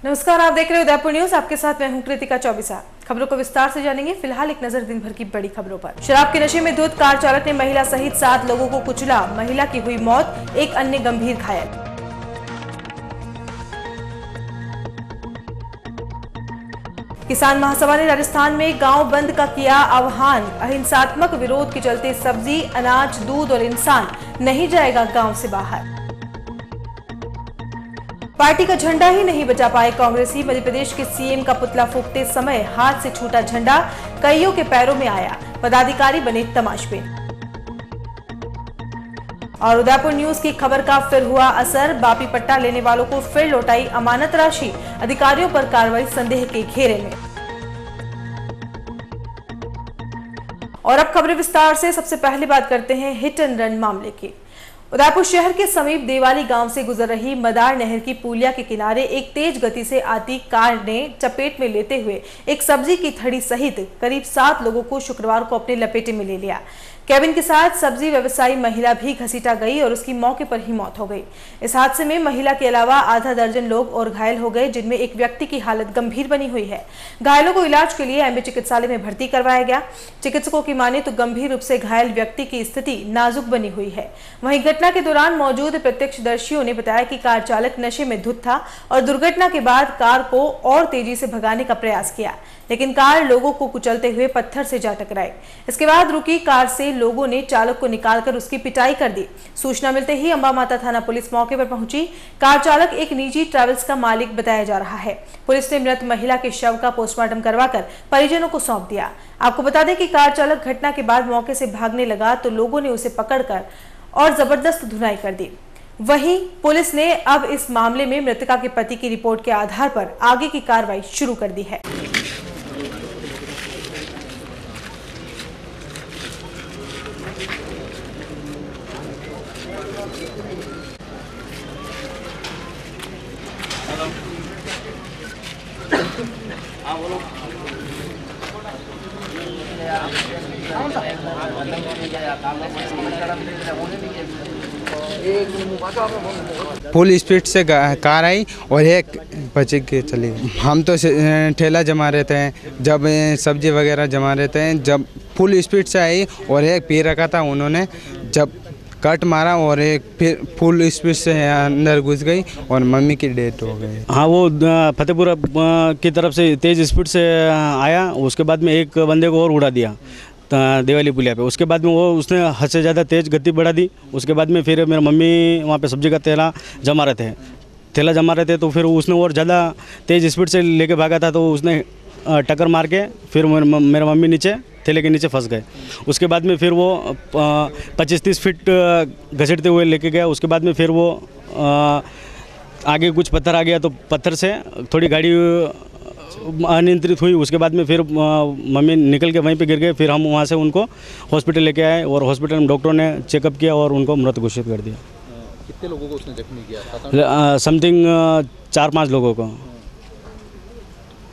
नमस्कार, आप देख रहे हो उदयपुर न्यूज। आपके साथ मैं हूं कृतिका चौबीसा। खबरों को विस्तार से जानेंगे। फिलहाल एक नजर दिन भर की बड़ी खबरों पर। शराब के नशे में धुत कार चालक ने महिला सहित 7 लोगों को कुचला। महिला की हुई मौत, एक अन्य गंभीर घायल। किसान महासभा ने राजस्थान में गांव बंद का किया आह्वान। अहिंसात्मक विरोध के चलते सब्जी, अनाज, दूध और इंसान नहीं जाएगा गांव से बाहर। पार्टी का झंडा ही नहीं बचा पाए कांग्रेसी। मध्य प्रदेश के सीएम का पुतला फूंकते समय हाथ से छूटा झंडा कईयों के पैरों में आया। पदाधिकारी बने तमाशबीन। और उदयपुर न्यूज की खबर का फिर हुआ असर। बापी पट्टा लेने वालों को फिर लौटाई अमानत राशि। अधिकारियों पर कार्रवाई संदेह के घेरे में। और अब खबरें विस्तार से। सबसे पहले बात करते हैं हिट एंड रन मामले की। उदयपुर शहर के समीप देवाली गांव से गुजर रही मदार नहर की पुलिया के किनारे एक तेज गति से आती कार ने चपेट में लेते हुए एक सब्जी की थड़ी सहित करीब 7 लोगों को शुक्रवार को अपने लपेटे में ले लिया। केबिन के साथ सब्जी व्यवसायी महिला भी घसीटा गई और उसकी मौके पर ही मौत हो गई। इस हादसे में महिला के अलावा आधा दर्जन लोग और घायल हो गए, जिनमें एक व्यक्ति की हालत गंभीर बनी हुई है। घायलों को इलाज के लिए एमबी चिकित्सालय में भर्ती करवाया गया। चिकित्सकों की माने तो गंभीर रूप से घायल व्यक्ति की स्थिति नाजुक बनी हुई है। वहीं घटना के दौरान मौजूद प्रत्यक्षदर्शियों ने बताया कि कार चालक नशे में धुत था और दुर्घटना के बाद कार को और तेजी से भगाने का प्रयास किया, लेकिन कार लोगों को कुचलते हुए पत्थर से जा टकराई। इसके बाद रुकी कार से लोगों ने चालक को निकालकर उसकी पिटाई कर दी। सूचना मिलते ही अंबा माता थाना पुलिस मौके पर पहुंची। कार चालक एक निजी ट्रैवल्स का मालिक बताया जा रहा है। पुलिस ने मृत महिला के शव का पोस्टमार्टम करवाकर परिजनों को सौंप दिया। आपको बता दें कि कार चालक घटना के बाद मौके से भागने लगा तो लोगों ने उसे पकड़कर और जबरदस्त धुनाई कर दी। वहीं पुलिस ने अब इस मामले में मृतका के पति की रिपोर्ट के आधार पर आगे की कार्रवाई शुरू कर दी है। फुल स्पीड से कार आई और एक बच के चली गई। हम तो ठेला जमा रहते हैं, जब सब्जी वगैरह जमा रहते हैं, जब फुल स्पीड से आई और एक पी रखा था, उन्होंने जब कट मारा और एक फिर फुल स्पीड से अंदर घुस गई और मम्मी की डेथ हो गई। हाँ, वो फतेहपुरा की तरफ से तेज़ स्पीड से आया। उसके बाद में एक बंदे को और उड़ा दिया देवाली पुलिया पे। उसके बाद में उसने हद से ज़्यादा तेज़ गति बढ़ा दी। उसके बाद में फिर मेरा मम्मी वहाँ पे सब्जी का ठेला जमा रहे थे तो फिर उसने और ज़्यादा तेज़ स्पीड से लेके भागा था, तो उसने टक्कर मार के फिर मेरा मम्मी नीचे ठेले के नीचे फंस गए। उसके बाद में फिर वो 25-30 फीट घसीटते हुए लेके गया। उसके बाद में फिर वो आगे कुछ पत्थर आ गया, तो पत्थर से थोड़ी गाड़ी अनियंत्रित हुई। उसके बाद में फिर मम्मी निकल के वहीं पे गिर गए। फिर हम वहाँ से उनको हॉस्पिटल लेके आए और हॉस्पिटल में डॉक्टरों ने चेकअप किया और उनको मृत घोषित कर दिया। कितने लोगों को उसने जख्मी किया? समथिंग 4-5 लोगों को।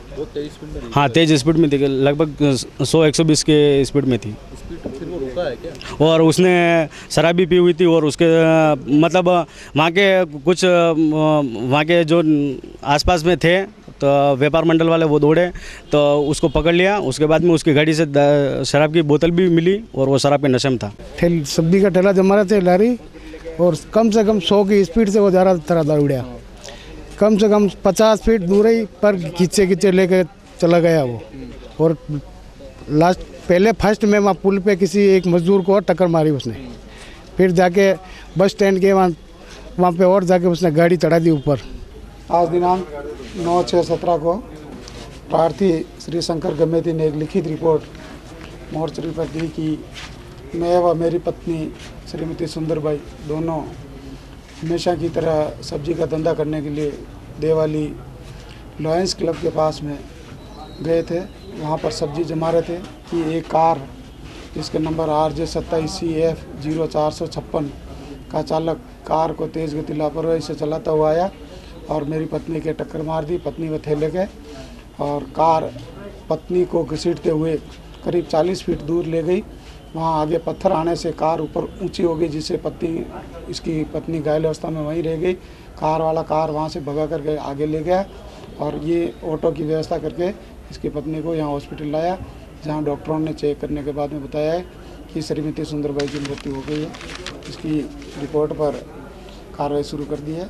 बहुत तेज स्पीड में? हाँ, तेज स्पीड में थी, लगभग 100-120 के स्पीड में थी। फिर वो रुका है क्या? और उसने शराब भी पी हुई थी और उसके मतलब वहाँ के जो आसपास में थे तो व्यापार मंडल वाले वो दौड़े तो उसको पकड़ लिया। उसके बाद में उसकी गाड़ी से शराब की बोतल भी मिली और वो शराब के नशे में था। सब्जी का ठेला जमा रहे थे लारी, और कम से कम 100 की स्पीड से वो जा रहा था दौड़ा। कम से कम 50 फीट दूर ही पर खींचे लेके चला गया वो। और लास्ट पहले फर्स्ट में वहाँ पुल पे किसी एक मजदूर को और टक्कर मारी उसने। फिर जाके बस स्टैंड के वहाँ पे और जाके उसने गाड़ी चढ़ा दी ऊपर। आज दिनांक 9/6/17 को प्रार्थी श्री शंकर गमेती ने एक लिखित रिपोर्ट मोर्चरी पर दी कि मैं व मेरी पत्नी श्रीमती सुंदरबाई दोनों हमेशा की तरह सब्जी का धंधा करने के लिए देवाली लॉयंस क्लब के पास में गए थे। वहाँ पर सब्जी जमा रहे थे कि एक कार जिसके नंबर RJ 27CF 0456 का चालक कार को तेज़ गति लापरवाही से चलाता हुआ आया और मेरी पत्नी के टक्कर मार दी। पत्नी व ठेले के और कार पत्नी को घसीटते हुए करीब 40 फीट दूर ले गई। वहाँ आगे पत्थर आने से कार ऊपर ऊंची हो गई, जिससे इसकी पत्नी घायल अवस्था में वहीं रह गई। कार वाला कार वहाँ से भगा कर आगे ले गया और ये ऑटो की व्यवस्था करके इसकी पत्नी को यहाँ हॉस्पिटल लाया, जहाँ डॉक्टरों ने चेक करने के बाद में बताया है कि श्रीमती सुंदरबाई की मृत्यु हो गई है। इसकी रिपोर्ट पर कार्रवाई शुरू कर दी है,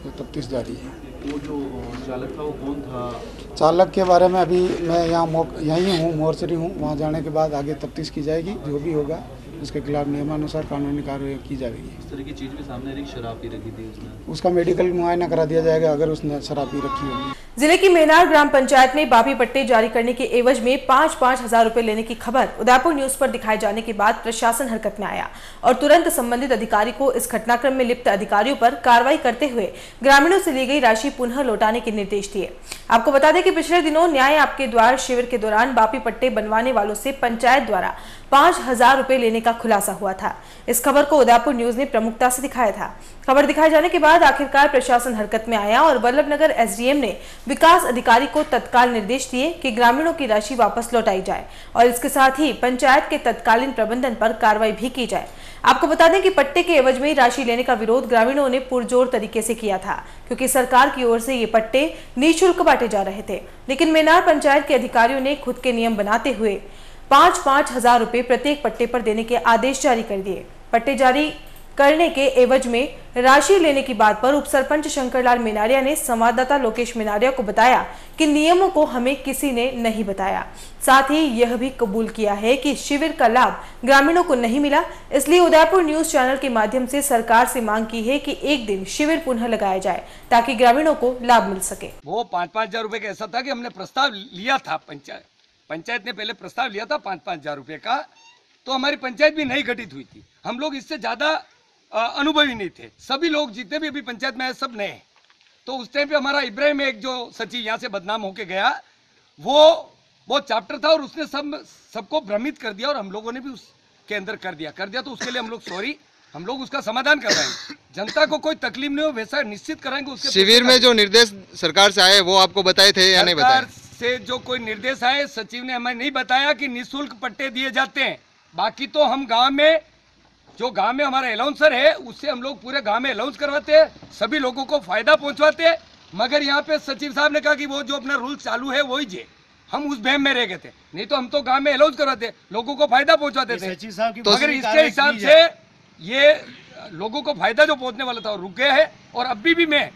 तफ्तीश जारी है। वो जो चालक था वो कौन था? चालक के बारे में अभी मैं यहाँ यहीं हूँ, मोर्चरी हूँ, वहाँ जाने के बाद आगे तफ्तीश की जाएगी। जो भी होगा उसके खिलाफ नियमानुसार कानूनी कार्रवाई की जाएगी। इस तरह की चीज़ भी सामने आ रही, शराब पी रखी थी उसने, उसका मेडिकल मुआयना करा दिया जाएगा अगर उसने शराब पी रखी होगी। जिले की मेनार ग्राम पंचायत में बापी पट्टे जारी करने के एवज में 5-5 हजार रुपए लेने की खबर उदयपुर न्यूज पर दिखाए जाने के बाद प्रशासन हरकत में आया और तुरंत संबंधित अधिकारी को इस घटनाक्रम में लिप्त अधिकारियों पर कार्रवाई करते हुए ग्रामीणों से ली गई राशि पुनः लौटाने के निर्देश दिए। आपको बता दें कि पिछले दिनों न्याय आपके द्वार शिविर के दौरान बापी पट्टे बनवाने वालों से पंचायत द्वारा 5,000 रुपए लेने का खुलासा हुआ था। इस खबर को उदयपुर न्यूज ने प्रमुखता से दिखाया था। खबर दिखाए जाने के बाद आखिरकार प्रशासन हरकत में आया और वल्लभनगर एसडीएम ने विकास अधिकारी को तत्काल निर्देश दिए कि ग्रामीणों की राशि वापस लौटाई जाए और इसके साथ ही पंचायत के तत्कालीन प्रबंधन पर कार्रवाई भी की जाए। आपको बता दें कि पट्टे के एवज में राशि लेने का विरोध ग्रामीणों ने पुरजोर तरीके से किया था, क्योंकि सरकार की ओर से ये पट्टे निःशुल्क बांटे जा रहे थे। लेकिन मेनार पंचायत के अधिकारियों ने खुद के नियम बनाते हुए 5-5 हजार रुपए प्रत्येक पट्टे पर देने के आदेश जारी कर दिए। पट्टे जारी करने के एवज में राशि लेने की बात पर उप सरपंच शंकरलाल मेनारिया ने संवाददाता लोकेश मेनारिया को बताया कि नियमों को हमें किसी ने नहीं बताया। साथ ही यह भी कबूल किया है कि शिविर का लाभ ग्रामीणों को नहीं मिला, इसलिए उदयपुर न्यूज चैनल के माध्यम से सरकार से मांग की है कि एक दिन शिविर पुनः लगाया जाए ताकि ग्रामीणों को लाभ मिल सके। वो 5-5 हजार रुपए का ऐसा था कि हमने प्रस्ताव लिया था, पंचायत ने पहले प्रस्ताव लिया था 5-5 हजार रुपए का, तो हमारी पंचायत भी नहीं गठित हुई थी। हम लोग इससे ज्यादा अनुभवी नहीं थे, सभी लोग जितने भी अभी पंचायत में आए सब नए। तो उस टाइम पे हमारा इब्राहिम एक जो सचिव यहाँ से बदनाम होके गया, वो चैप्टर था और उसने सबको भ्रमित कर दिया और हम लोगों ने भी उसके अंदर कर दिया। तो उसके लिए हम लोग सॉरी, हम लोग उसका समाधान कर रहे हैं। जनता को कोई तकलीफ नहीं हो वैसा निश्चित कराएंगे। उसके शिविर में जो निर्देश सरकार से आए वो आपको बताए थे या नहीं बताए? से जो कोई निर्देश आए सचिव ने हमें नहीं बताया कि निःशुल्क पट्टे दिए जाते हैं। बाकी तो हम गांव में जो गांव में हमारा अलाउंसर है उससे हम लोग पूरे गांव में अलाउंस करवाते हैं, सभी लोगों को फायदा पहुंचवाते हैं। मगर यहाँ पे सचिव साहब ने कहा कि वो जो अपना रूल चालू है वही जे, हम उस बहम में रह गए थे। नहीं तो हम तो गांव में अलाउंस करवाते, लोगों को फायदा पहुंचाते थे। मगर इसके हिसाब से ये लोगों को फायदा जो पहुंचने वाला था वो रुक गया है। और अभी भी मैं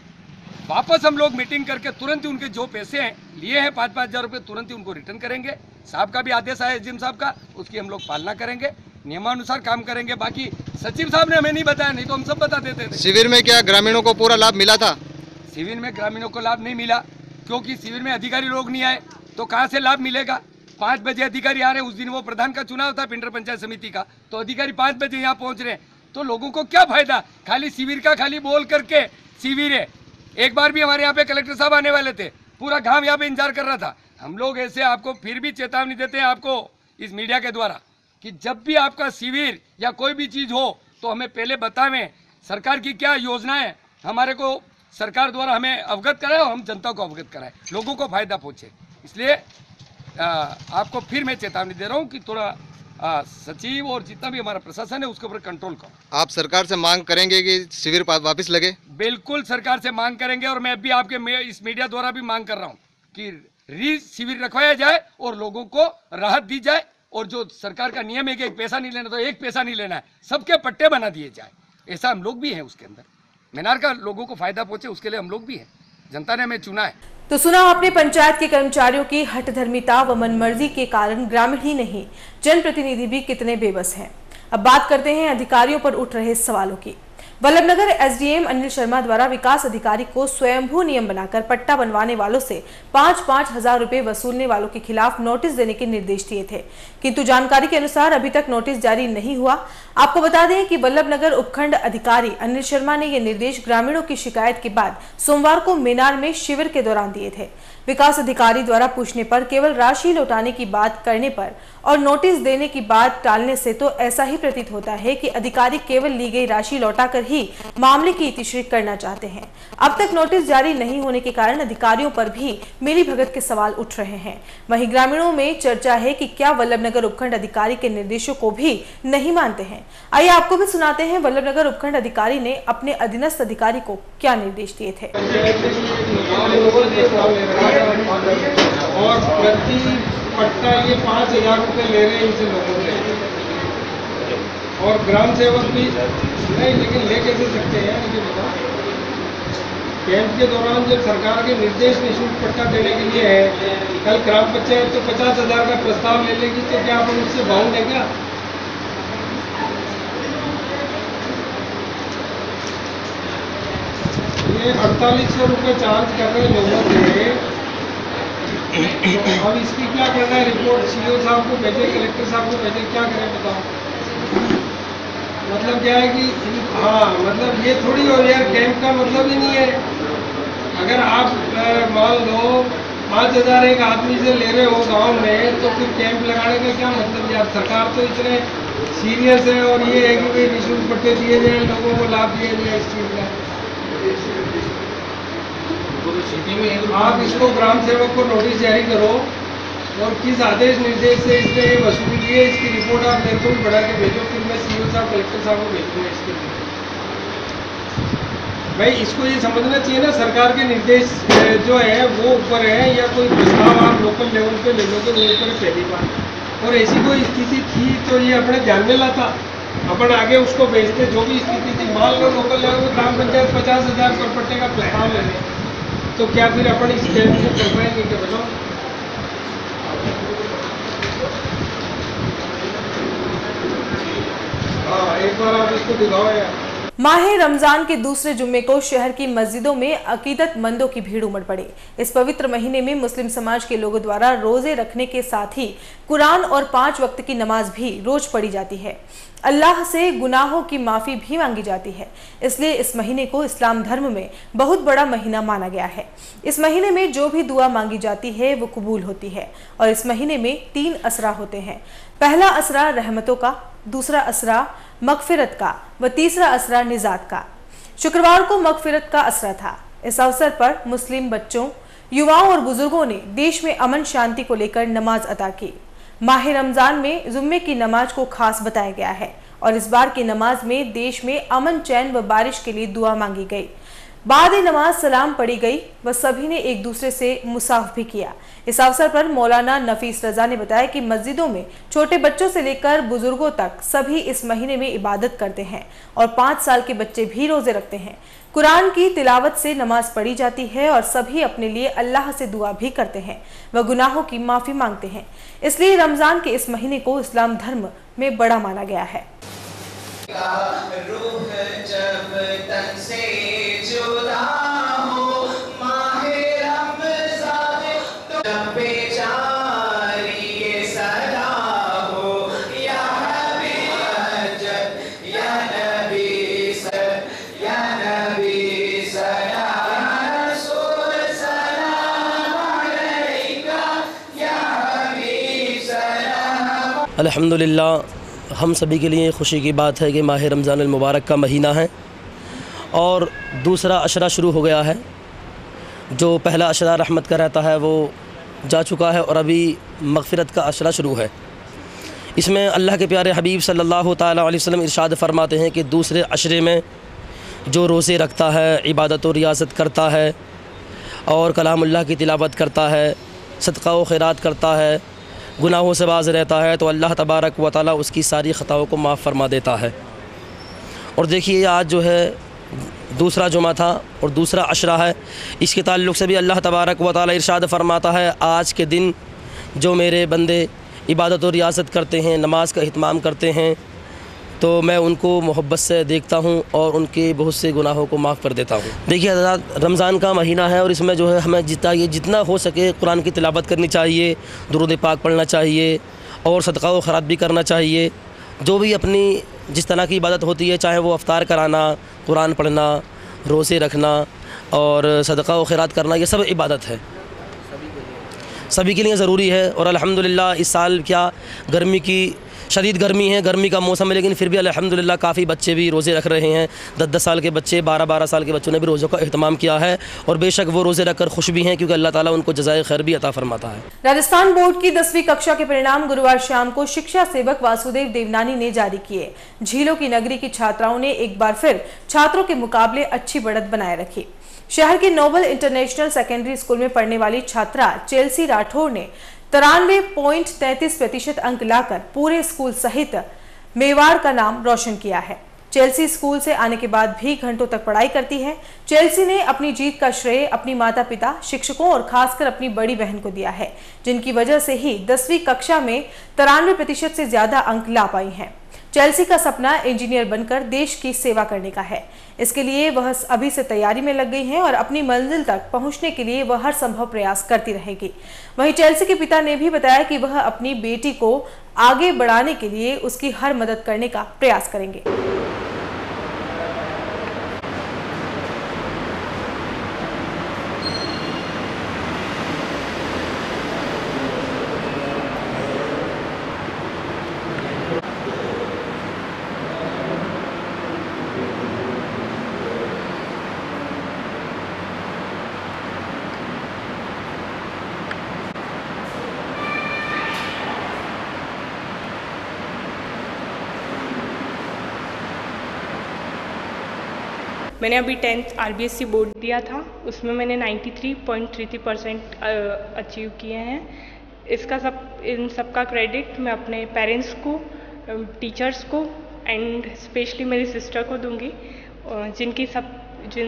वापस हम लोग मीटिंग करके तुरंत ही उनके जो पैसे हैं लिए हैं 5-5 हजार रुपये तुरंत ही उनको रिटर्न करेंगे। साहब का भी आदेश आया एसडीएम साहब का, उसकी हम लोग पालना करेंगे, नियमानुसार काम करेंगे। बाकी सचिव साहब ने हमें नहीं बताया, नहीं तो हम सब बता देते थे। शिविर में क्या ग्रामीणों को पूरा लाभ मिला था? शिविर में ग्रामीणों को लाभ नहीं मिला, क्योंकि शिविर में अधिकारी लोग नहीं आए, तो कहाँ से लाभ मिलेगा। 5 बजे अधिकारी आ रहे हैं, उस दिन वो प्रधान का चुनाव था पिंडर पंचायत समिति का, तो अधिकारी 5 बजे यहाँ पहुँच रहे हैं, तो लोगों को क्या फायदा। खाली शिविर का खाली बोल करके शिविर है। एक बार भी हमारे यहाँ पे कलेक्टर साहब आने वाले थे, पूरा गांव यहाँ पे इंतजार कर रहा था। हम लोग ऐसे आपको फिर भी चेतावनी देते हैं आपको इस मीडिया के द्वारा कि जब भी आपका शिविर या कोई भी चीज़ हो तो हमें पहले बतावें, सरकार की क्या योजना है हमारे को सरकार द्वारा हमें अवगत कराए और हम जनता को अवगत कराए, लोगों को फायदा पहुँचे। इसलिए आपको फिर मैं चेतावनी दे रहा हूँ कि थोड़ा सचिव और जितना भी हमारा प्रशासन है उसके ऊपर कंट्रोल करो। आप सरकार से मांग करेंगे कि शिविर वापस लगे? बिल्कुल सरकार से मांग करेंगे और मैं अभी आपके इस मीडिया द्वारा भी मांग कर रहा हूँ कि शिविर रखवाया जाए और लोगों को राहत दी जाए। और जो सरकार का नियम है कि 1 पैसा नहीं लेना, तो 1 पैसा नहीं लेना है, सबके पट्टे बना दिए जाए। ऐसा हम लोग भी हैं उसके अंदर, मेनार का लोगों को फायदा पहुंचे उसके लिए हम लोग भी हैं, जनता ने हमें चुना है। तो सुना आपने पंचायत के कर्मचारियों की हठधर्मिता व मनमर्जी के कारण ग्रामीण ही नहीं जनप्रतिनिधि भी कितने बेबस हैं। अब बात करते हैं अधिकारियों पर उठ रहे सवालों की। वल्लभनगर एसडीएम अनिल शर्मा द्वारा विकास अधिकारी को स्वयंभू नियम बनाकर पट्टा बनवाने वालों से 5-5 हजार रुपए वसूलने वालों के खिलाफ नोटिस देने के निर्देश दिए थे, किंतु जानकारी के अनुसार अभी तक नोटिस जारी नहीं हुआ। आपको बता दें कि वल्लभनगर उपखंड अधिकारी अनिल शर्मा ने ये निर्देश ग्रामीणों की शिकायत के बाद सोमवार को मेनार में शिविर के दौरान दिए थे। विकास अधिकारी द्वारा पूछने पर केवल राशि लौटाने की बात करने पर और नोटिस देने की बात टालने से तो ऐसा ही प्रतीत होता है कि अधिकारी केवल ली गई राशि लौटाकर ही मामले की इतिश्री करना चाहते हैं। अब तक नोटिस जारी नहीं होने के कारण अधिकारियों पर भी मिलीभगत के सवाल उठ रहे हैं। वहीं ग्रामीणों में चर्चा है कि क्या वल्लभनगर उपखंड अधिकारी के निर्देशों को भी नहीं मानते हैं। आइए आपको भी सुनाते हैं वल्लभनगर उपखंड अधिकारी ने अपने अधीनस्थ अधिकारी को क्या निर्देश दिए थे। और प्रति पट्टा ये 5,000 रुपये ले रहे हैं इनसे लोगों से, और ग्राम सेवक भी नहीं, लेकिन ले कैसे सकते हैं मुझे बताओ। कैंप के दौरान जब सरकार के निर्देश निःशुल्क पट्टा देने के लिए है, कल ग्राम पंचायत तो 50,000 का प्रस्ताव ले लेगी, तो क्या अपन उससे बाउंड है क्या? ये 4800 रुपये चार्ज कर रहे लोगों से। अब इसकी क्या करना है, रिपोर्ट सीओ साहब को भेजे, कलेक्टर साहब को भेजे, क्या करें बताओ। मतलब क्या है कि हाँ, मतलब ये थोड़ी हो यार, कैंप का मतलब ही नहीं है। अगर आप मान लो 5,000 एक आदमी से ले रहे हो गांव में, तो फिर कैंप लगाने का क्या मतलब यार। सरकार तो इतने सीरियस है और ये है कि भाई निःशुल्क पट्टे दिए जाए, लोगों को लाभ दिया जाए इस चीज़ का। आप इसको ग्राम सेवक को नोटिस जारी करो और किस आदेश निर्देश से इसने ये वसूली की है, इसकी रिपोर्ट आप मेरे को भी बढ़ा के भेजो, फिर मैं सीओ साहब कलेक्टर साहब को भेजूँगा इसके लिए। भाई इसको ये समझना चाहिए ना, सरकार के निर्देश जो है वो ऊपर है, या कोई प्रस्ताव आप लोकल लेवल पे ले लो तो वो ऊपर है पहली बार। और ऐसी कोई स्थिति थी तो ये अपने ध्यान में लाता, अपन आगे उसको भेजते। जो भी स्थिति थी, मान लो लोकल लेवल पर ग्राम पंचायत 50,000 पर पट्टे का प्रस्ताव ले लें, तो क्या फिर अपन इस कैंप को कर पाएंगे क्या बताओ। हाँ, एक बार आप इसको दिखाओ यार। माह रमजान के दूसरे जुम्मे को शहर की मस्जिदों में अकीदतमंदों की भीड़ उमड़ पड़ी। इस पवित्र महीने में मुस्लिम समाज के लोगों द्वारा रोजे रखने के साथ ही कुरान और 5 वक्त की नमाज भी रोज पढ़ी जाती है। अल्लाह से गुनाहों की माफी भी मांगी जाती है। इसलिए इस महीने को इस्लाम धर्म में बहुत बड़ा महीना माना गया है। इस महीने में जो भी दुआ मांगी जाती है वो कबूल होती है। और इस महीने में 3 असरा होते हैं। पहला असरा रहमतों का, दूसरा असरा मगफिरत का व तीसरा असरा निजात का। शुक्रवार को मगफिरत का असरा था। इस अवसर पर मुस्लिम बच्चों, युवाओं और बुजुर्गों ने देश में अमन शांति को लेकर नमाज अदा की। माह रमजान में जुम्मे की नमाज को खास बताया गया है और इस बार की नमाज में देश में अमन, चैन व बारिश के लिए दुआ मांगी गई। बाद नमाज सलाम पढ़ी गई व सभी ने एक दूसरे से मुसाफ भी किया। इस अवसर पर मौलाना नफीस रजा ने बताया कि मस्जिदों में छोटे बच्चों से लेकर बुजुर्गों तक सभी इस महीने में इबादत करते हैं और 5 साल के बच्चे भी रोजे रखते हैं। कुरान की तिलावत से नमाज पढ़ी जाती है और सभी अपने लिए अल्लाह से दुआ भी करते हैं व गुनाहों की माफी मांगते हैं। इसलिए रमजान के इस महीने को इस्लाम धर्म में बड़ा माना गया है। अल्हम्दुलिल्लाह, हम सभी के लिए खुशी की बात है कि माह रमज़ान मुबारक का महीना है और दूसरा अशरा शुरू हो गया है। जो पहला अशरा रहमत का रहता है वो जा चुका है और अभी मगफ़िरत का अशरा शुरू है। इसमें अल्लाह के प्यारे हबीब सल्लल्लाहु ताला अलैहि वसल्लम इरशाद फरमाते हैं कि दूसरे अशरे में जो रोज़े रखता है, इबादत और रियासत करता है और कलामुल्लाह की तिलावत करता है, सदका व खैरात करता है, गुनाहों से बाज़ रहता है, तो अल्लाह तबारक व तआला उसकी सारी ख़ताओं को माफ़ फरमा देता है। और देखिए आज जो है दूसरा जुमा था और दूसरा अशरा है। इसके ताल्लुक़ से भी अल्लाह तबारक व तआला इरशाद फरमाता है, आज के दिन जो मेरे बंदे इबादत और रियासत करते हैं, नमाज का इहतमाम करते हैं, तो मैं उनको मोहब्बत से देखता हूँ और उनके बहुत से गुनाहों को माफ़ कर देता हूँ। देखिए हज़रात, रमज़ान का महीना है और इसमें जो है हमें जितना हो सके कुरान की तिलावत करनी चाहिए, दुरूद पाक पढ़ना चाहिए और सदका व खैरात भी करना चाहिए। जो भी अपनी जिस तरह की इबादत होती है, चाहे वो अफ्तार कराना, कुरान पढ़ना, रोज़े रखना और सदका व खैरात करना, ये सब इबादत है। सभी के लिए ज़रूरी है। और अल्हम्दुलिल्लाह इस साल क्या गर्मी की शदीद गर्मी है, गर्मी का मौसम है, लेकिन फिर भी अल्हम्दुलिल्लाह काफ़ी बच्चे भी रोज़े रख रहे हैं। 10-10 साल के बच्चे, 12-12 साल के बच्चों ने भी रोज़ों का एहतमाम किया है और बेशक वो रोज़े रखकर खुश भी हैं क्योंकि अल्लाह ताला उनको जज़ाए खैर भी अता फरमाता है। राजस्थान बोर्ड की 10वीं कक्षा के परिणाम गुरुवार शाम को शिक्षा सेवक वासुदेव देवनानी ने जारी किए। झीलों की नगरी की छात्राओं ने एक बार फिर छात्रों के मुकाबले अच्छी बढ़त बनाए रखी। शहर के नोबल इंटरनेशनल सेकेंडरी स्कूल में पढ़ने वाली छात्रा चेल्सी राठौर ने 93.33% अंक लाकर पूरे स्कूल सहित मेवाड़ का नाम रोशन किया है। चेल्सी स्कूल से आने के बाद भी घंटों तक पढ़ाई करती है। चेल्सी ने अपनी जीत का श्रेय अपनी माता पिता, शिक्षकों और खासकर अपनी बड़ी बहन को दिया है, जिनकी वजह से ही 10वीं कक्षा में 93% से ज्यादा अंक ला पाई हैं। चेल्सी का सपना इंजीनियर बनकर देश की सेवा करने का है। इसके लिए वह अभी से तैयारी में लग गई हैं और अपनी मंजिल तक पहुंचने के लिए वह हर संभव प्रयास करती रहेगी। वहीं चेल्सी के पिता ने भी बताया कि वह अपनी बेटी को आगे बढ़ाने के लिए उसकी हर मदद करने का प्रयास करेंगे। मैंने अभी 10th RBSC बोर्ड दिया था, उसमें मैंने 93.33% अचीव किए हैं। इन सब का क्रेडिट मैं अपने पेरेंट्स को, टीचर्स को एंड स्पेशली मेरी सिस्टर को दूंगी, जिन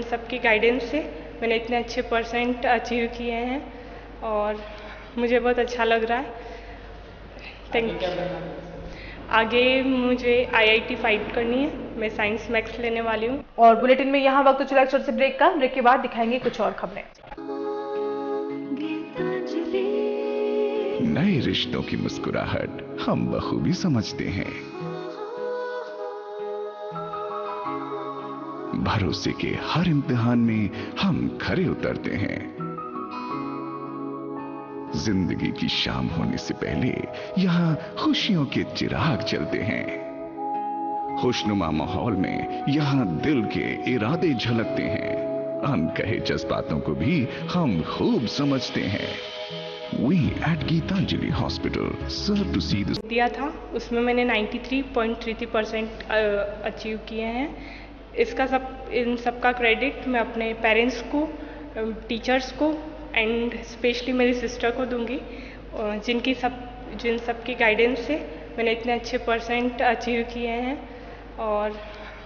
सब की गाइडेंस से मैंने इतने अच्छे परसेंट अचीव किए हैं और मुझे बहुत अच्छा लग रहा है। Thank you. आगे मुझे IIT फाइट करनी है, मैं साइंस मैथ्स लेने वाली हूँ। और बुलेटिन में यहाँ वक्त चला छोटे से ब्रेक का। ब्रेक के बाद दिखाएंगे कुछ और खबरें। नए रिश्तों की मुस्कुराहट हम बखूबी समझते हैं। भरोसे के हर इम्तिहान में हम खरे उतरते हैं। जिंदगी की शाम होने से पहले यहाँ खुशियों के चिराग जलते हैं। खुशनुमा माहौल में यहाँ दिल के इरादे झलकते हैं। अनकहे जज्बातों को भी हम खूब समझते हैं। We at Geetanjali hospital serve to see this दिया था, उसमें मैंने 93.33% अचीव किए हैं। इन सब का क्रेडिट मैं अपने पेरेंट्स को, टीचर्स को एंड स्पेशली मेरी सिस्टर को दूंगी, जिन सब की गाइडेंस से मैंने इतने अच्छे परसेंट अचीव किए हैं और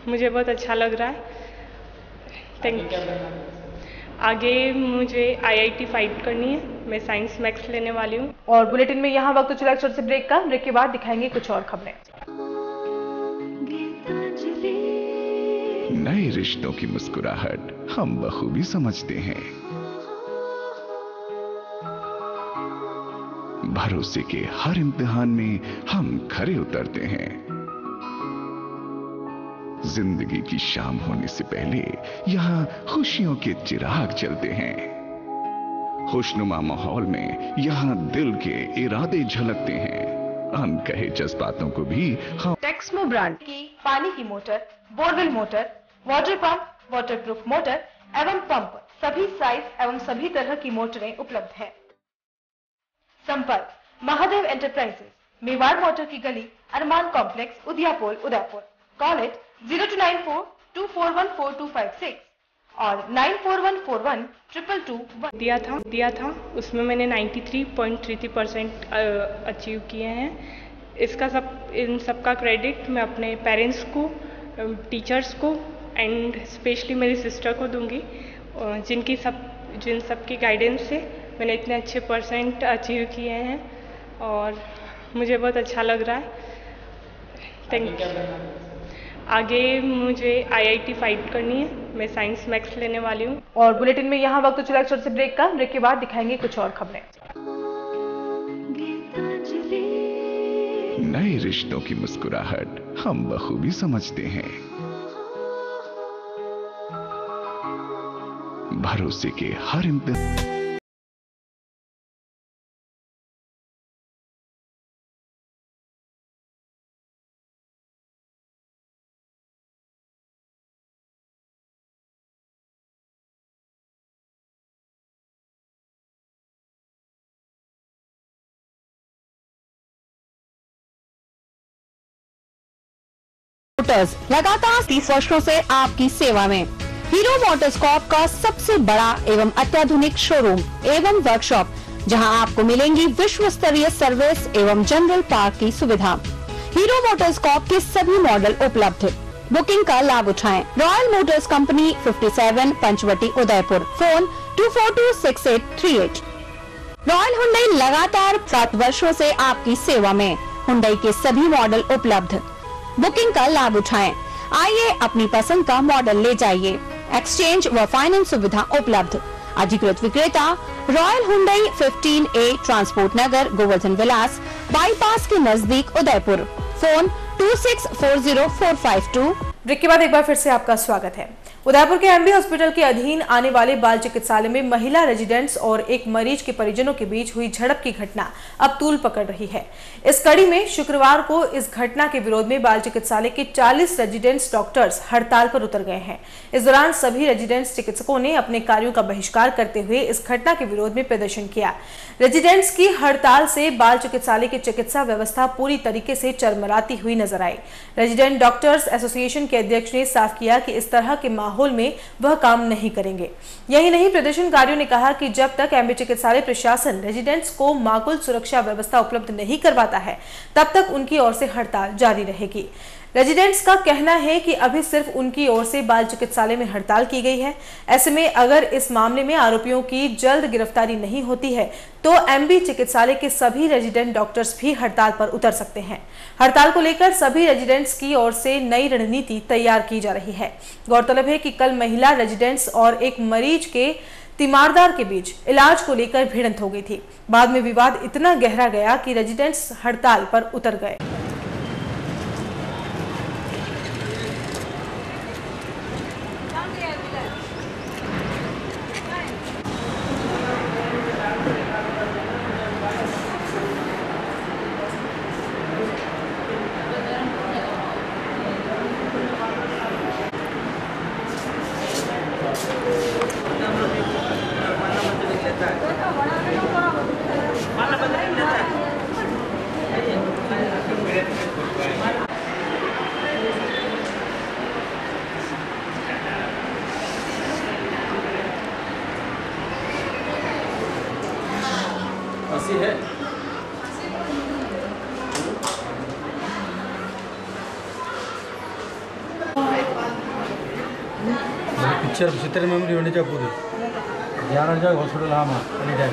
मुझे बहुत अच्छा लग रहा है। Thank you. आगे मुझे IIT फाइट करनी है, मैं साइंस मैथ्स लेने वाली हूँ। और बुलेटिन में यहाँ वक्त चला छोटे से ब्रेक का। ब्रेक के बाद दिखाएंगे कुछ और खबरें। नए रिश्तों की मुस्कुराहट हम बखूबी समझते हैं। भरोसे के हर इम्तिहान में हम खरे उतरते हैं। जिंदगी की शाम होने से पहले यहाँ खुशियों के चिराग जलते हैं। खुशनुमा माहौल में यहाँ दिल के इरादे झलकते हैं। अनकहे जज्बातों को भी हम टेक्समो ब्रांड की पानी की motor, borewell motor, water pump, waterproof motor एवं पंप सभी साइज एवं सभी तरह की मोटरें उपलब्ध हैं। संपर्क महादेव एंटरप्राइजेस, मेवाड़ मोटर की गली, Arman complex, Udiapol, Udaipur. Call it 0294241426 और 9414122221। दिया था, उसमें मैंने 93.33% अचीव किए हैं। इन सब का क्रेडिट मैं अपने पेरेंट्स को, टीचर्स को एंड स्पेशली मेरी सिस्टर को दूंगी, जिन सब की गाइडेंस से मैंने इतने अच्छे परसेंट अचीव किए हैं और मुझे बहुत अच्छा लग रहा है। Thank you. आगे मुझे IIT फाइट करनी है, मैं साइंस मैथ्स लेने वाली हूँ। और बुलेटिन में यहाँ वक्त चला छोटे से ब्रेक का। ब्रेक के बाद दिखाएंगे कुछ और खबरें। नए रिश्तों की मुस्कुराहट हम बखूबी समझते हैं। भरोसे के हर इम्तिहान मोटर्स लगातार 30 वर्षों से आपकी सेवा में। हीरो मोटरकॉर्प का सबसे बड़ा एवं अत्याधुनिक शोरूम एवं वर्कशॉप, जहां आपको मिलेंगी विश्व स्तरीय सर्विस एवं जनरल पार्क की सुविधा। हीरो मोटरकॉर्प के सभी मॉडल उपलब्ध। बुकिंग का लाभ उठाएं। Royal Motors company 57 Panchvati Udaipur. Phone 2426838। Royal Hyundai लगातार 7 वर्षों से आपकी सेवा में। हुंडई के सभी मॉडल उपलब्ध। बुकिंग का लाभ उठाएं। आइए अपनी पसंद का मॉडल ले जाइए। एक्सचेंज व फाइनेंस सुविधा उपलब्ध। अधिकृत विक्रेता रॉयल हुंडई 15A ट्रांसपोर्ट नगर, गोवर्धन विलास, बाईपास के नजदीक उदयपुर। फोन 26404552। ब्रेक के बाद एक बार फिर से आपका स्वागत है। उदयपुर के एमबी हॉस्पिटल के अधीन आने वाले बाल चिकित्सालय में महिला रेजिडेंट्स और एक मरीज के परिजनों के बीच हुई झड़प की घटना अब तूल पकड़ रही है। इस कड़ी में शुक्रवार को इस घटना के विरोध में बाल चिकित्सालय के 40 रेजिडेंट्स डॉक्टर्स हड़ताल पर उतर गए हैं। इस दौरान सभी रेजिडेंट्स चिकित्सकों ने अपने कार्यों का बहिष्कार करते हुए इस घटना के विरोध में प्रदर्शन किया। रेजिडेंट्स की हड़ताल से बाल चिकित्सालय की चिकित्सा व्यवस्था पूरी तरीके से चरमराती हुई नजर आई। रेजिडेंट डॉक्टर्स एसोसिएशन के अध्यक्ष ने साफ किया कि इस तरह के माहौल में वह काम नहीं करेंगे। यही नहीं, प्रदर्शनकारियों ने कहा कि जब तक एमबी चिकित्सालय प्रशासन रेजिडेंट्स को माकुल सुरक्षा व्यवस्था उपलब्ध नहीं करवाता है, तब तक उनकी ओर से हड़ताल जारी रहेगी। रेजिडेंट्स का कहना है कि अभी सिर्फ उनकी ओर से बाल चिकित्सालय में हड़ताल की गई है। ऐसे में अगर इस मामले में आरोपियों की जल्द गिरफ्तारी नहीं होती है तो एमबी चिकित्सालय के सभी रेजिडेंट डॉक्टर्स भी हड़ताल पर उतर सकते हैं। हड़ताल को लेकर सभी रेजिडेंट्स की ओर से नई रणनीति तैयार की जा रही है। गौरतलब है कि कल महिला रेजिडेंट्स और एक मरीज के तीमारदार के बीच इलाज को लेकर भिड़ंत हो गई थी। बाद में विवाद इतना गहरा गया कि रेजिडेंट्स हड़ताल पर उतर गए। है पिक्चर मेमोरी होने चाहिए पूरी 11 जाए हॉस्पिटल हाँ एनी टाइम।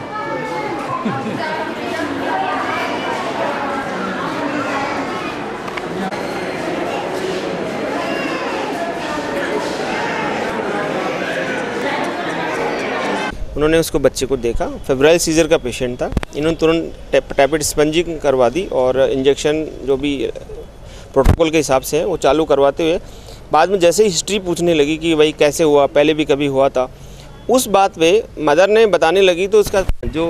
उन्होंने उसको बच्चे को देखा, फेब्राइल सीजर का पेशेंट था। इन्होंने तुरंत टैपेट स्पंजिंग करवा दी और इंजेक्शन जो भी प्रोटोकॉल के हिसाब से है वो चालू करवाते हुए बाद में जैसे ही हिस्ट्री पूछने लगी कि भाई कैसे हुआ, पहले भी कभी हुआ था, उस बात पे मदर ने बताने लगी तो उसका जो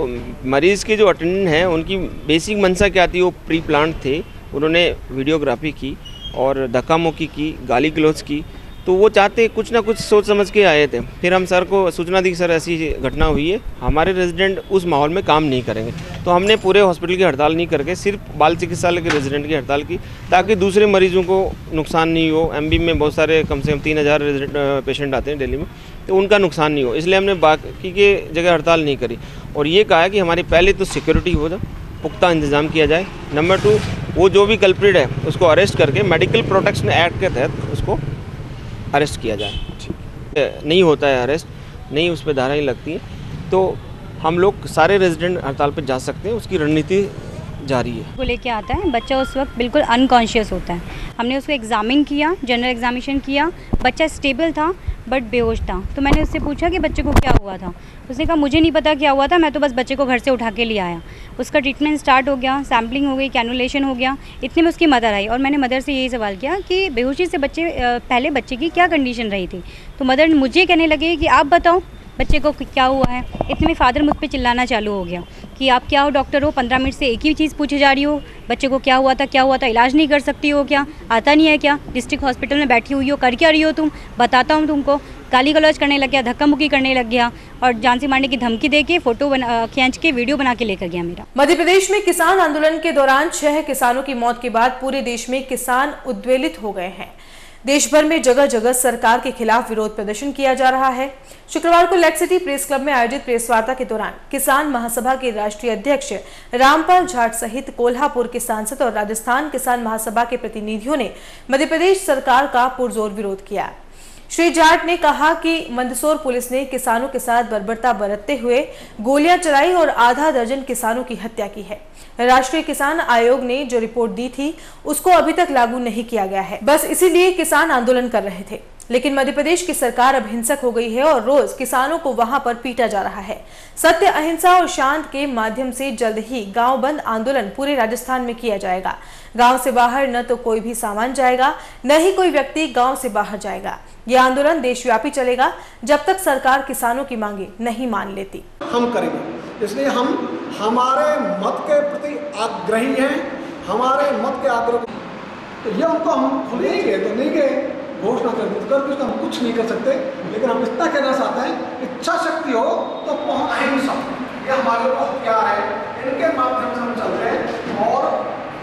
मरीज़ के जो अटेंडेंट हैं उनकी बेसिक मंशा क्या थी, वो प्री प्लान थे। उन्होंने वीडियोग्राफी की और धक्का मुक्की की, गाली गलौज की, तो वो चाहते कुछ ना कुछ सोच समझ के आए थे। फिर हम सर को सूचना दी कि सर ऐसी घटना हुई है, हमारे रेजिडेंट उस माहौल में काम नहीं करेंगे। तो हमने पूरे हॉस्पिटल की हड़ताल नहीं करके सिर्फ बाल चिकित्सालय के रेजिडेंट की हड़ताल की ताकि दूसरे मरीजों को नुकसान नहीं हो। एमबी में बहुत सारे कम से कम 3000 पेशेंट आते हैं दिल्ली में, तो उनका नुकसान नहीं हो, इसलिए हमने बाकी के जगह हड़ताल नहीं करी। और ये कहा कि हमारी पहले तो सिक्योरिटी हो जाए, पुख्ता इंतजाम किया जाए। नंबर 2, वो जो भी कल्प्रिट है उसको अरेस्ट करके मेडिकल प्रोटेक्शन एक्ट के तहत उसको अरेस्ट किया जाए। नहीं होता है अरेस्ट, नहीं उस पर धाराएँ लगती हैं, तो हम लोग सारे रेजिडेंट हड़ताल पर जा सकते हैं। उसकी रणनीति जारी है। वो लेके आता है, बच्चा उस वक्त बिल्कुल अनकॉन्शियस होता है। हमने उसको एग्जामिन किया, जनरल एग्जामिनेशन किया, बच्चा स्टेबल था बट बेहोश था। तो मैंने उससे पूछा कि बच्चे को क्या हुआ था। उसने कहा मुझे नहीं पता क्या हुआ था, मैं तो बस बच्चे को घर से उठा के ले आया। उसका ट्रीटमेंट स्टार्ट हो गया, सैम्पलिंग हो गई, कैनुलेशन हो गया। इतने में उसकी मदर आई और मैंने मदर से यही सवाल किया कि बेहोशी से पहले बच्चे की क्या कंडीशन रही थी। तो मदर मुझे कहने लगे कि आप बताओ बच्चे को क्या हुआ है। इतने में फादर मुझ पर चिल्लाना चालू हो गया कि आप क्या हो, डॉक्टर हो, 15 मिनट से एक ही चीज़ पूछे जा रही हो, बच्चे को क्या हुआ था, इलाज नहीं कर सकती हो क्या, आता नहीं है क्या, डिस्ट्रिक्ट हॉस्पिटल में बैठी हुई हो, कर क्या रही हो तुम, बताता हूँ तुमको। गाली गलौज करने लग गया, धक्का मुक्की करने लग गया। और जान से मारने की धमकी देके फोटो खींच के वीडियो बना के लेकर गया मेरा। मध्य प्रदेश में किसान आंदोलन के दौरान 6 किसानों की मौत के बाद पूरे देश में किसान उद्वेलित हो गए हैं। देश भर में जगह जगह सरकार के खिलाफ विरोध प्रदर्शन किया जा रहा है। शुक्रवार को लेक सिटी प्रेस क्लब में आयोजित प्रेस वार्ता के दौरान किसान महासभा के राष्ट्रीय अध्यक्ष रामपाल जाट सहित कोल्हापुर के सांसद और राजस्थान किसान महासभा के प्रतिनिधियों ने मध्य प्रदेश सरकार का पुरजोर विरोध किया। श्री जाट ने कहा कि मंदसौर पुलिस ने किसानों के साथ बर्बरता बरतते हुए गोलियां चलाई और आधा दर्जन किसानों की हत्या की है। राष्ट्रीय किसान आयोग ने जो रिपोर्ट दी थी उसको अभी तक लागू नहीं किया गया है, बस इसीलिए किसान आंदोलन कर रहे थे। लेकिन मध्य प्रदेश की सरकार अब हिंसक हो गई है और रोज किसानों को वहां पर पीटा जा रहा है। सत्य, अहिंसा और शांत के माध्यम से जल्द ही गांव बंद आंदोलन पूरे राजस्थान में किया जाएगा। गांव से बाहर न तो कोई भी सामान जाएगा, न ही कोई व्यक्ति गांव से बाहर जाएगा। यह आंदोलन देशव्यापी चलेगा जब तक सरकार किसानों की मांगे नहीं मान लेती। हम करेंगे, इसलिए हम हमारे मत के प्रति आग्रही हैं। हमारे मत के आग्रह तो ये उनको हम खुले ही गए तो नहीं गए, घोषणा कर दी तो कर दी, हम कुछ नहीं कर सकते। लेकिन हम इतना कहना चाहते हैं, इच्छा शक्ति हो तो पहुंच अहिंसा, ये हमारे को हथियार है, इनके माध्यम से हम चल रहे हैं और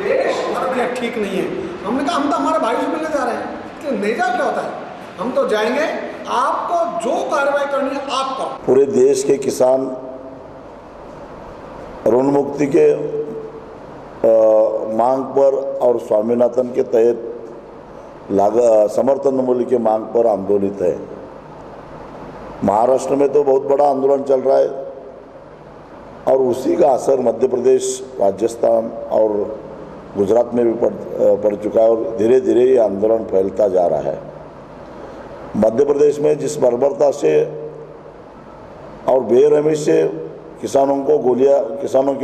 देश भर में ठीक नहीं है। हमने कहा हम तो हमारे भाई से मिलने जा रहे हैं, तो नहीं जा क्या होता है, हम तो जाएंगे, आपको जो कार्रवाई करनी है आप करो। पूरे देश के किसान ऋण मुक्ति के मांग पर और स्वामीनाथन के तहत समर्थन मूल्य के मांग पर आंदोलित है। महाराष्ट्र में तो बहुत बड़ा आंदोलन चल रहा है और उसी का असर मध्य प्रदेश, राजस्थान और गुजरात में भी पड़ चुका है और धीरे धीरे ये आंदोलन फैलता जा रहा है। मध्य प्रदेश में जिस बर्बरता से और बेरहमी से किसानों के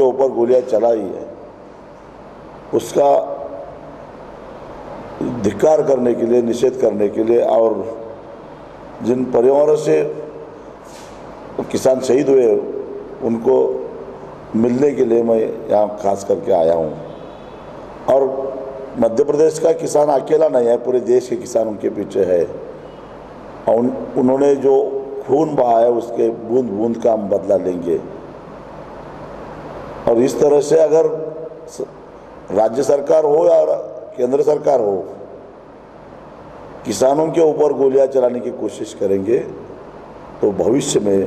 ऊपर गोलियां चलाई है, उसका धिक्कार करने के लिए, निषेध करने के लिए और जिन परिवारों से किसान शहीद हुए उनको मिलने के लिए मैं यहाँ खास करके आया हूँ। और मध्य प्रदेश का किसान अकेला नहीं है, पूरे देश के किसान उनके पीछे है और उन्होंने जो खून बहा है उसके बूंद बूंद का हम बदला लेंगे। और इस तरह से अगर राज्य सरकार हो या केंद्र सरकार हो, किसानों के ऊपर गोलियां चलाने की कोशिश करेंगे तो भविष्य में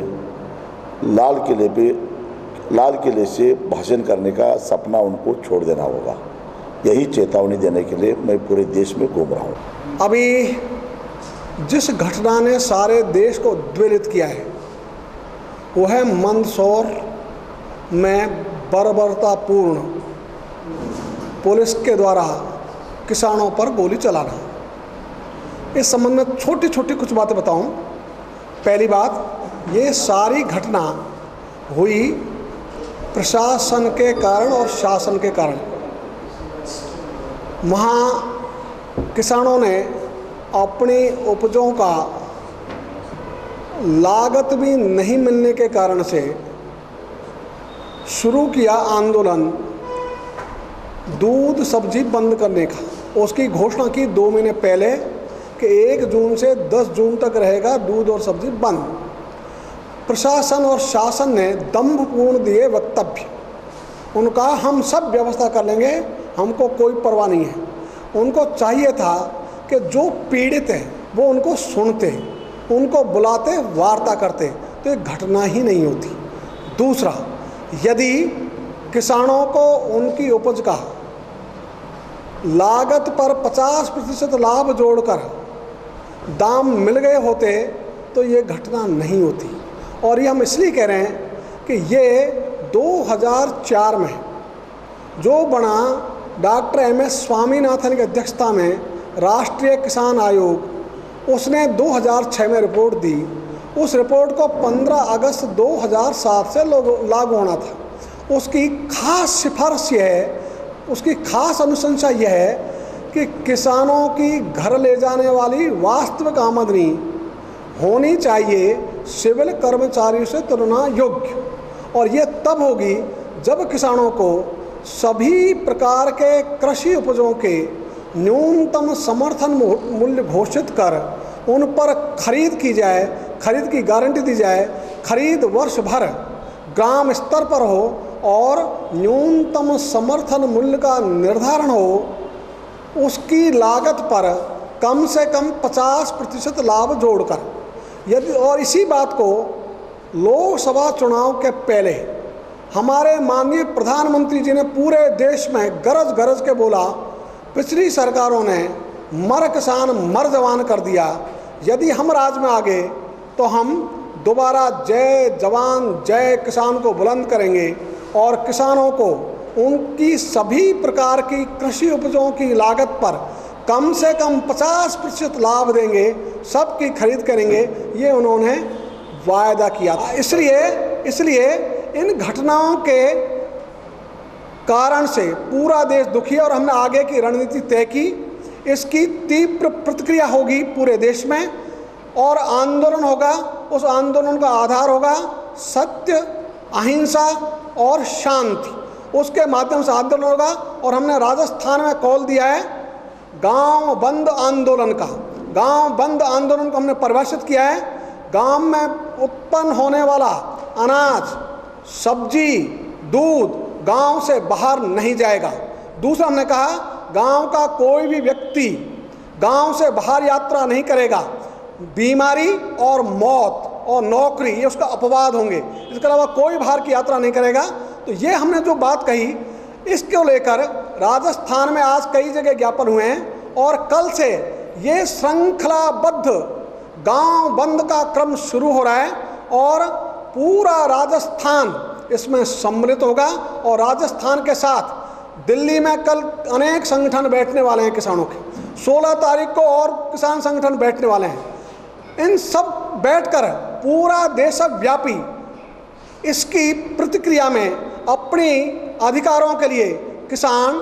लाल किले से भाषण करने का सपना उनको छोड़ देना होगा। यही चेतावनी देने के लिए मैं पूरे देश में घूम रहा हूँ। अभी जिस घटना ने सारे देश को उद्वेलित किया है वो है मंदसौर में बर्बरतापूर्ण पुलिस के द्वारा किसानों पर गोली चलाना। इस संबंध में छोटी छोटी कुछ बातें बताऊं। पहली बात, ये सारी घटना हुई प्रशासन के कारण और शासन के कारण। वहाँ किसानों ने अपनी उपजों का लागत भी नहीं मिलने के कारण से शुरू किया आंदोलन दूध सब्जी बंद करने का। उसकी घोषणा की 2 महीने पहले कि 1 जून से 10 जून तक रहेगा दूध और सब्जी बंद। प्रशासन और शासन ने दंभपूर्ण दिए वक्तव्य। उनका हम सब व्यवस्था कर लेंगे, हमको कोई परवाह नहीं है। उनको चाहिए था कि जो पीड़ित हैं वो उनको सुनते, उनको बुलाते, वार्ता करते, तो एक घटना ही नहीं होती। दूसरा, यदि किसानों को उनकी उपज का लागत पर 50% लाभ जोड़कर दाम मिल गए होते तो ये घटना नहीं होती। और ये हम इसलिए कह रहे हैं कि ये 2004 में जो बना डॉक्टर MS स्वामीनाथन की अध्यक्षता में राष्ट्रीय किसान आयोग, उसने 2006 में रिपोर्ट दी। उस रिपोर्ट को 15 अगस्त 2007 से लागू होना था। उसकी खास सिफारिश यह है, उसकी खास अनुशंसा यह है कि किसानों की घर ले जाने वाली वास्तविक आमदनी होनी चाहिए सिविल कर्मचारियों से तुलना योग्य। और ये तब होगी जब किसानों को सभी प्रकार के कृषि उपजों के न्यूनतम समर्थन मूल्य घोषित कर उन पर खरीद की जाए, खरीद की गारंटी दी जाए, खरीद वर्ष भर ग्राम स्तर पर हो और न्यूनतम समर्थन मूल्य का निर्धारण हो, उसकी लागत पर कम से कम 50% लाभ जोड़कर, यदि और इसी बात को लोकसभा चुनाव के पहले हमारे माननीय प्रधानमंत्री जी ने पूरे देश में गरज गरज के बोला, पिछली सरकारों ने मर किसान मर जवान कर दिया, यदि हम राज में आ गए तो हम दोबारा जय जवान जय किसान को बुलंद करेंगे और किसानों को उनकी सभी प्रकार की कृषि उपजों की लागत पर कम से कम 50% लाभ देंगे, सबकी खरीद करेंगे, ये उन्होंने वायदा किया था। इसलिए इन घटनाओं के कारण से पूरा देश दुखी है और हमने आगे की रणनीति तय की। इसकी तीव्र प्रतिक्रिया होगी पूरे देश में और आंदोलन होगा। उस आंदोलन का आधार होगा सत्य, अहिंसा और शांति। उसके माध्यम से आंदोलन होगा और हमने राजस्थान में कॉल दिया है गांव बंद आंदोलन का। गांव बंद आंदोलन को हमने परिभाषित किया है, गांव में उत्पन्न होने वाला अनाज, सब्जी, दूध गांव से बाहर नहीं जाएगा। दूसरा हमने कहा गांव का कोई भी व्यक्ति गांव से बाहर यात्रा नहीं करेगा। बीमारी और मौत और नौकरी ये उसका अपवाद होंगे, इसके अलावा कोई बाहर की यात्रा नहीं करेगा। तो ये हमने जो बात कही इसको लेकर राजस्थान में आज कई जगह ज्ञापन हुए हैं और कल से ये श्रृंखलाबद्ध गांव बंद का क्रम शुरू हो रहा है और पूरा राजस्थान इसमें सम्मिलित होगा। और राजस्थान के साथ दिल्ली में कल अनेक संगठन बैठने वाले हैं किसानों के, 16 तारीख को और किसान संगठन बैठने वाले हैं। इन सब बैठकर पूरा देशव्यापी इसकी प्रतिक्रिया में अपने अधिकारों के लिए किसान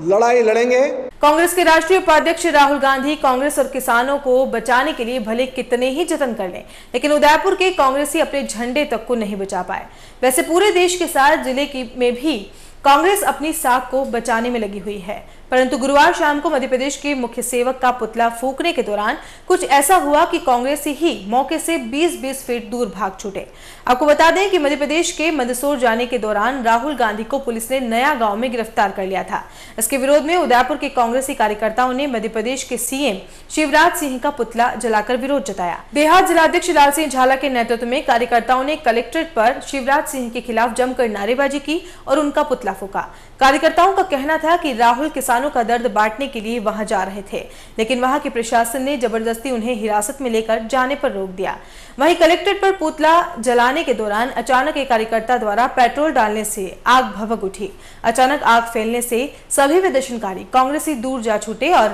लड़ाई लड़ेंगे। कांग्रेस के राष्ट्रीय उपाध्यक्ष राहुल गांधी कांग्रेस और किसानों को बचाने के लिए भले कितने ही जतन कर लें, लेकिन उदयपुर के कांग्रेसी अपने झंडे तक को नहीं बचा पाए। वैसे पूरे देश के साथ जिले में भी कांग्रेस अपनी साख को बचाने में लगी हुई है, परंतु गुरुवार शाम को मध्य प्रदेश के मुख्य सेवक का पुतला फूंकने के दौरान कुछ ऐसा हुआ कि कांग्रेसी ही मौके से 20-20 फीट दूर भाग छूटे। आपको बता दें कि मध्य प्रदेश के मंदसौर जाने के दौरान राहुल गांधी को पुलिस ने नया गांव में गिरफ्तार कर लिया था। इसके विरोध में उदयपुर के कांग्रेसी कार्यकर्ताओं ने मध्य प्रदेश के सीएम शिवराज सिंह का पुतला जलाकर विरोध जताया। देहात जिलाध्यक्ष लाल सिंह झाला के नेतृत्व में कार्यकर्ताओं ने कलेक्ट्रेट पर शिवराज सिंह के खिलाफ जमकर नारेबाजी की और उनका पुतला फूंका। कार्यकर्ताओं का कहना था कि राहुल किसानों का दर्द बांटने के लिए वहां जा रहे थे, लेकिन वहां के प्रशासन ने जबरदस्ती उन्हें हिरासत में लेकर जाने पर रोक दिया। वहीं कलेक्ट्रेट पर पुतला जलाने के दौरान अचानक एक कार्यकर्ता द्वारा पेट्रोल डालने से आग भभक उठी। अचानक आग फैलने से सभी प्रदर्शनकारी कांग्रेसी दूर जा छूटे और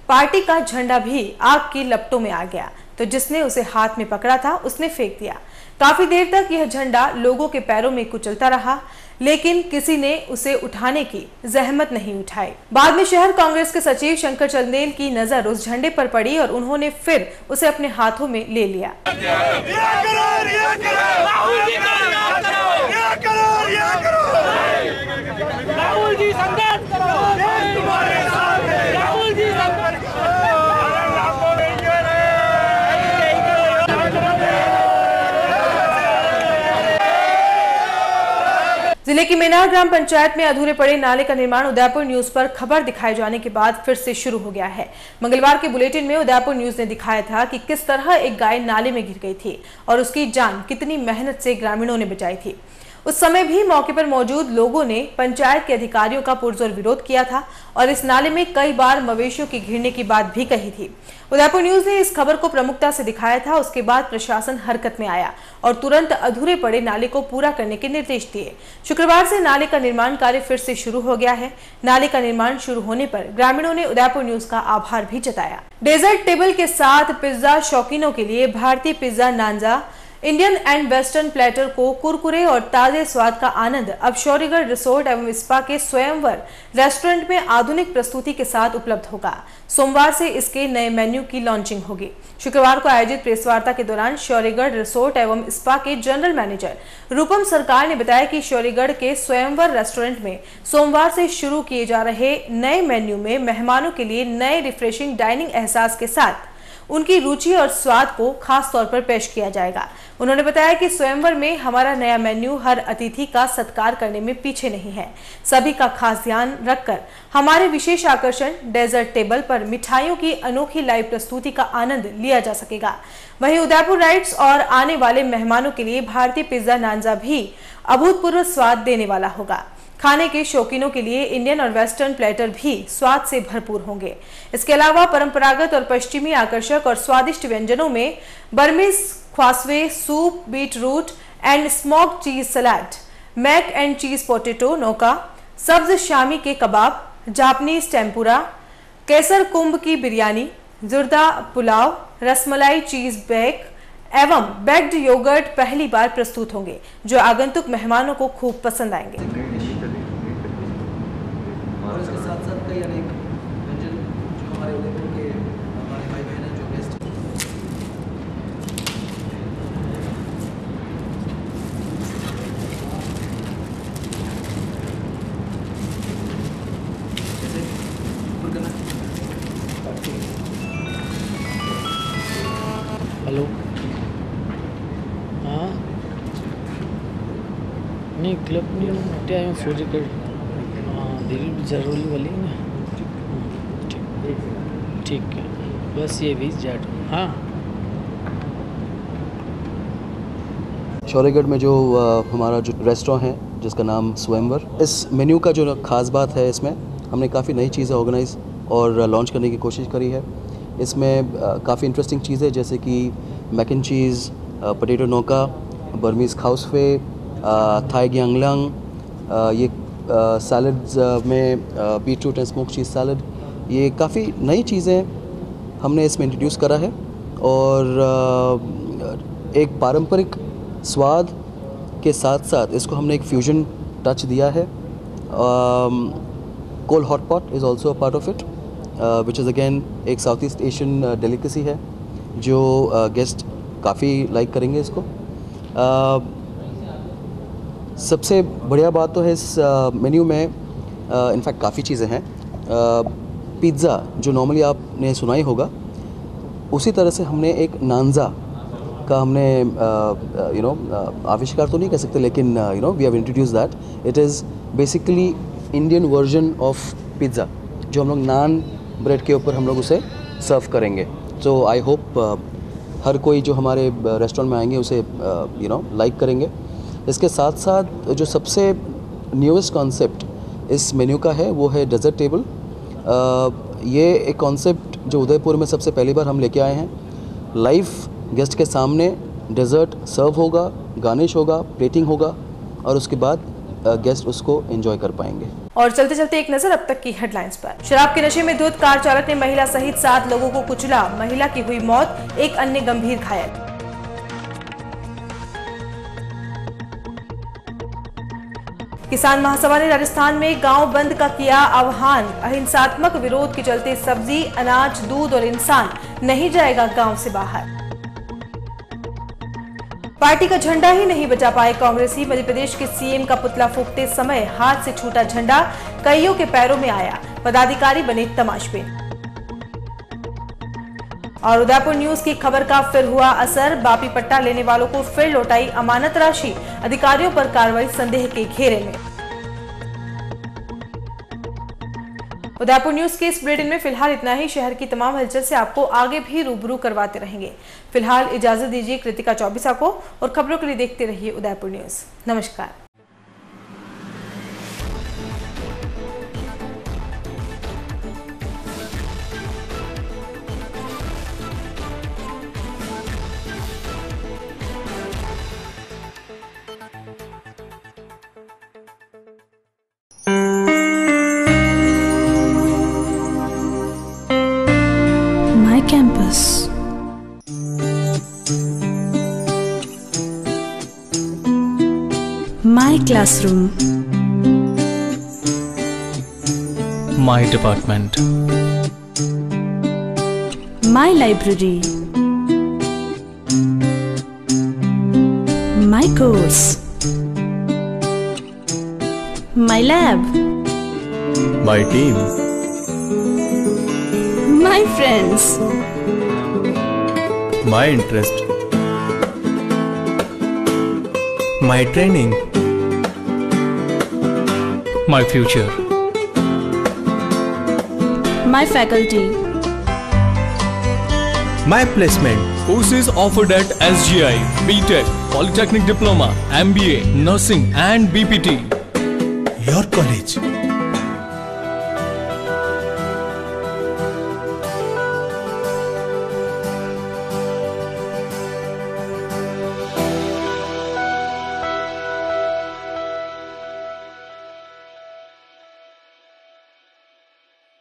पार्टी का झंडा भी आग की लपटों में आ गया, तो जिसने उसे हाथ में पकड़ा था उसने फेंक दिया। काफी देर तक यह झंडा लोगों के पैरों में कुचलता रहा, लेकिन किसी ने उसे उठाने की जहमत नहीं उठाई। बाद में शहर कांग्रेस के सचिव शंकर चंदेल की नजर उस झंडे पर पड़ी और उन्होंने फिर उसे अपने हाथों में ले लिया। जिले की मेनार ग्राम पंचायत में अधूरे पड़े नाले का निर्माण उदयपुर न्यूज पर खबर दिखाए जाने के बाद फिर से शुरू हो गया है। मंगलवार के बुलेटिन में उदयपुर न्यूज ने दिखाया था कि किस तरह एक गाय नाले में गिर गई थी और उसकी जान कितनी मेहनत से ग्रामीणों ने बचाई थी। उस समय भी मौके पर मौजूद लोगों ने पंचायत के अधिकारियों का पुरजोर विरोध किया था और इस नाले में कई बार मवेशियों के गिरने की बात भी कही थी। उदयपुर न्यूज ने इस खबर को प्रमुखता से दिखाया था। उसके बाद प्रशासन हरकत में आया और तुरंत अधूरे पड़े नाले को पूरा करने के निर्देश दिए। शुक्रवार से नाले का निर्माण कार्य फिर से शुरू हो गया है। नाले का निर्माण शुरू होने पर ग्रामीणों ने उदयपुर न्यूज का आभार भी जताया। डेजर्ट टेबल के साथ पिज्जा शौकीनों के लिए भारतीय पिज्जा नांजा इंडियन एंड वेस्टर्न प्लेटर को कुरकुरे और ताजे स्वाद का आनंद अब शौरीगढ़ रिसोर्ट एवं स्पा के स्वयंवर रेस्टोरेंट में आधुनिक प्रस्तुति के साथ उपलब्ध होगा। सोमवार से इसके नए मेन्यू की लॉन्चिंग होगी। शुक्रवार को आयोजित प्रेस वार्ता के दौरान शौरीगढ़ रिसोर्ट एवं स्पा के जनरल मैनेजर रूपम सरकार ने बताया कि शौरीगढ़ के स्वयंवर रेस्टोरेंट में सोमवार से शुरू किए जा रहे नए मेन्यू में मेहमानों के लिए नए रिफ्रेशिंग डाइनिंग एहसास के साथ उनकी रुचि और स्वाद को खास तौर पर पेश किया जाएगा। उन्होंने बताया कि स्वयंवर में हमारा नया मेन्यू हर अतिथि का सत्कार करने में पीछे नहीं है। सभी का खास ध्यान रखकर हमारे विशेष आकर्षण डेजर्ट टेबल पर मिठाइयों की अनोखी लाइव प्रस्तुति का आनंद लिया जा सकेगा। वहीं उदयपुर राइट्स और आने वाले मेहमानों के लिए भारतीय पिज्जा नांजा भी अभूतपूर्व स्वाद देने वाला होगा। खाने के शौकीनों के लिए इंडियन और वेस्टर्न प्लेटर भी स्वाद से भरपूर होंगे। इसके अलावा परंपरागत और पश्चिमी आकर्षक और स्वादिष्ट व्यंजनों में Burmese khao suey soup, beetroot and smoked cheese salad, mac and cheese potato नौका, सब्ज शामी के कबाब, जापानीज टेम्पुरा, केसर कुंभ की बिरयानी, जुर्दा पुलाव, रसमलाई चीज बेक एवं बेक्ड योगर्ट पहली बार प्रस्तुत होंगे, जो आगंतुक मेहमानों को खूब पसंद आएंगे। हेलो, हाँ नहीं क्लब नहीं हटे आए सोचे कर हाँ दिल भी जरूरी वाली है ना। ठीक है, बस ये भी जाट। हाँ शौर्यगढ़ में जो हमारा जो रेस्टोरेंट है जिसका नाम स्वयंवर, इस मेन्यू का जो ख़ास बात है, इसमें हमने काफ़ी नई चीज़ें ऑर्गेनाइज और लॉन्च करने की कोशिश करी है। इसमें काफ़ी इंटरेस्टिंग चीज़ें जैसे कि मैक एंड चीज़, पोटैटो नौका, बर्मीज़ खाउसफे, थाई ग्यांगलांग, ये सैलड्स में beetroot and smoke cheese salad, ये काफ़ी नई चीज़ें हमने इसमें इंट्रोड्यूस करा है और एक पारंपरिक स्वाद के साथ साथ इसको हमने एक फ्यूजन टच दिया है। Coal hot pot is also a part of it, which is again एक साउथ ईस्ट एशियन डेलिकेसी है जो गेस्ट काफ़ी लाइक करेंगे इसको। सबसे बढ़िया बात तो है इस मेन्यू में इनफैक्ट काफ़ी चीज़ें हैं। पिज़्ज़ा जो नॉर्मली आपने सुना ही होगा, उसी तरह से हमने एक नांजा का हमने आविष्कार तो नहीं कह सकते, लेकिन we have introduce that. It is basically Indian version of pizza, जो हम लोग नान ब्रेड के ऊपर हम लोग उसे सर्व करेंगे। तो आई होप हर कोई जो हमारे रेस्टोरेंट में आएंगे उसे लाइक करेंगे। इसके साथ साथ जो सबसे न्यूएस्ट कॉन्सेप्ट इस मेन्यू का है वो है डेजर्ट टेबल। ये एक कॉन्सेप्ट जो उदयपुर में सबसे पहली बार हम लेके आए हैं। लाइव गेस्ट के सामने डेजर्ट सर्व होगा, गार्निश होगा, प्लेटिंग होगा और उसके बाद गेस्ट उसको एंजॉय कर पाएंगे। और चलते चलते एक नजर अब तक की हेडलाइंस पर। शराब के नशे में धुत कार चालक ने महिला सहित 7 लोगों को कुचला, महिला की हुई मौत, एक अन्य गंभीर घायल। किसान महासभा ने राजस्थान में गांव बंद का किया आह्वान, अहिंसात्मक विरोध के चलते सब्जी, अनाज, दूध और इंसान नहीं जाएगा गांव से बाहर। पार्टी का झंडा ही नहीं बचा पाए कांग्रेसी, मध्य प्रदेश के सीएम का पुतला फूंकते समय हाथ से छूटा झंडा कईयों के पैरों में आया, पदाधिकारी बने तमाशबीन। और उदयपुर न्यूज की खबर का फिर हुआ असर, बापी पट्टा लेने वालों को फिर लौटाई अमानत राशि, अधिकारियों पर कार्रवाई संदेह के घेरे में। उदयपुर न्यूज के इस बुलेटिन में फिलहाल इतना ही। शहर की तमाम हलचल से आपको आगे भी रूबरू करवाते रहेंगे। फिलहाल इजाजत दीजिए कृतिका चौबीसा को, और खबरों के लिए देखते रहिए उदयपुर न्यूज। नमस्कार। Campus. My classroom. My department. My library. My course. My lab. My team. My friends. my interest, my training, my future, my faculty, my placement. Courses offered at SGI, BTech, Polytechnic Diploma, MBA, Nursing and BPT. Your college.